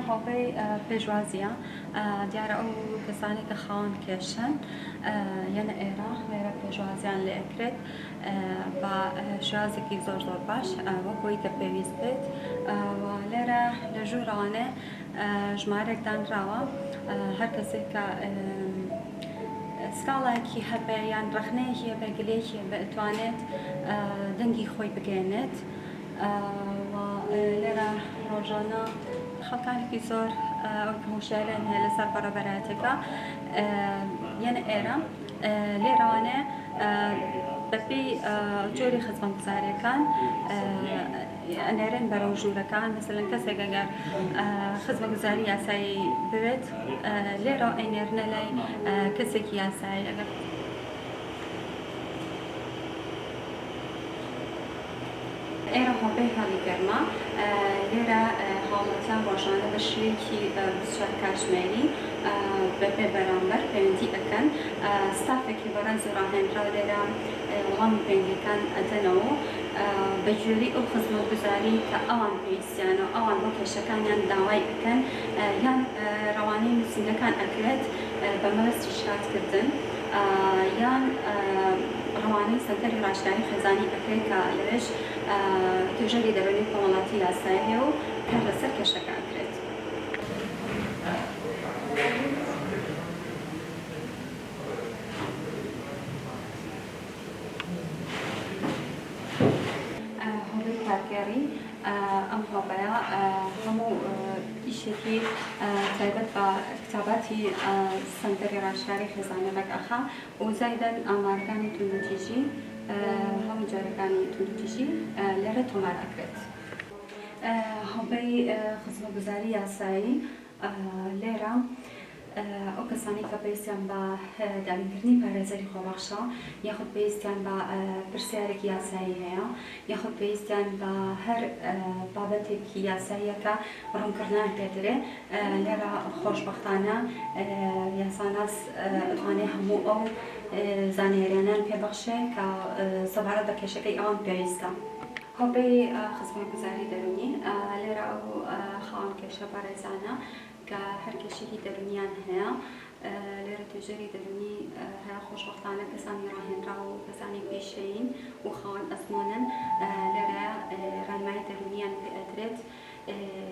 هۆبەی پێشوازیە دیارە ئەو کەسانی کە خاوەن کێشن یەنە ئێرە لێرە پێشوازیان لێ ئەکرێت بە شێوازێکی زۆر باش وەکەوەی کە پێویست بێت لێرە لە ژوورانێ ژمارێک دانراوە هەر کەسێک کە سکاڵایەکی هەبێ یان ڕەخنەیەکی هەبێ گلەیەکی هەبێ ئەتوانێت دەنگی خۆی بگێنێت لێرە ڕۆژانە خەڵکانێکی زۆر هۆشیاریان هەیە لەسەر بەڕێوەبەرایەتەکە یەنە ئێرە لێرەوانێ بەپێی جۆری خزمەتگوزاریەکان ئەنێرن بەرەو ژوورەکان مەسەلەن کەسێک ئەگەر خزمەتگوزاری یاسایی بوێت لێرە ئەینێرنە لای کەسێکی یاسایی ئەگەر ئێرە هۆبەی هەڵی گەرمە لێرە هاوڵاتیان ڕۆژانە بە شوێکی 24 کاتژمێری بەپێ بەرامبەر پەیوەندی ئەکەن ستافێکی بەڕێز و ڕاهێنراو لێرە وەڵامی پەیوەندیەکان ئەدەنەوە بە گوێرەی ئەو خزمەتگوزاری کە ئەوان پێویستیانە ئەوان بۆ کێشەکانیان داوای بکەن یان ڕەوانەی نووسینەکان ئەکرێت بە مەبەستی شکاتکردن یان ڕەوانەی سەنتەری ڕاشنایی خێزانی ئەکرێت کە لەوێش توێژەری دەرونی کۆمەڵاتی یاسایی هەیە و کار لەسەر کێشەکە ئەکرێت. هۆبەی کارگەری ئەم هۆبەیە هەموو ئیشێکی تایبەت بە کتاباتی سەنتەری ڕاشنایی خێزانەکە ئەخا و زایدەن ئامارەکانی توندوتیژی هەموو جارەکانی توندوتیژی لێرە تۆمار ئەکرێت. هۆبەی خزمەتگوزاری یاسایی لێرە ئەو کەسانی کە پێویستیان بە دابینکردنی پارێزەری خۆبەخشە یاخود پێویستیان بە پرسیارێکی یاسایی هەیە یاخود پێویستیان بە هەر بابەتێکی یاساییەکە ڕوونکردنیان پێدرێ لێرە خۆشبەختانە یاساناس ئەتوانێت هەموو ئەو زانیاریانیان پێبەخشێ کە سەبارەت بە کێشەکەی ئەوان پێویستە. هۆبەی خزمەتگوزاری دەرونی لێرە ئەو خاوەن کێشە بەڕێزانە کە هەر کێشێکی دەرونیان هەیە لێرە توێژەری دەرونی هەیە خۆشبەختانە کەسانی ڕاهێنراو و کەسانی پێشەین و خاوەن ئەزموونن لێرە ڕێنمایی دەرونیان پێ ئەدرێت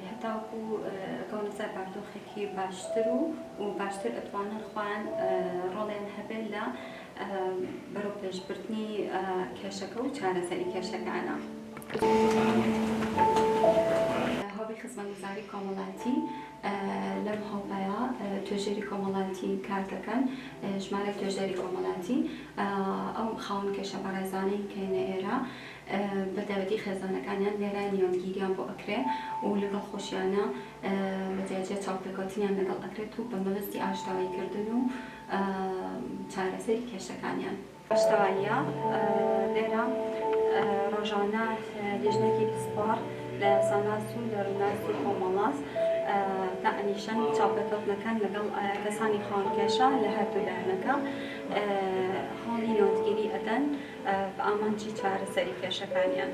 هەتاوەکو ئەگەونە سەر باردۆخێکی باشتر و باشتر ئەتوانن خۆیان ڕۆڵیان هەبێت لە بەرەو پێشبردنی کێشەکە و چارەسەری کێشەکانە. هۆبەی خزمەتگوزاری کۆمەڵاتی لەم هۆبەیە توێژەری کۆمەڵاتی کار دەکەن ژمارەی توێژەری کۆمەڵاتی ئەو خاوەن کێشە بەڕێزانەی کەینە ئێرە بەداوەتی خێزانەکانیان لێرە نیۆنگیریان بۆ ئەکرێ و لەگەڵ خۆشیانە بەجێجێ چاوپێکەوتنیان لەگەڵ ئەکرێت و بە مەبەستی ئاشتاویکردن و چارەسەری کێشەکانیان. ئاشتاواییە لێرە ڕۆژانە لێژنێکی پسپۆڕ لە یاساناس و لە ڕووناس و کۆمەڵاس دائنیشەن چاوپێکەوتنەکان لەگەڵ کەسانی خاوەن کێشە لە هەردوو لایەنەکە هەوڵی نۆتگیری ئەدەن بە ئامانجی چارەسەری کێشەکانیان.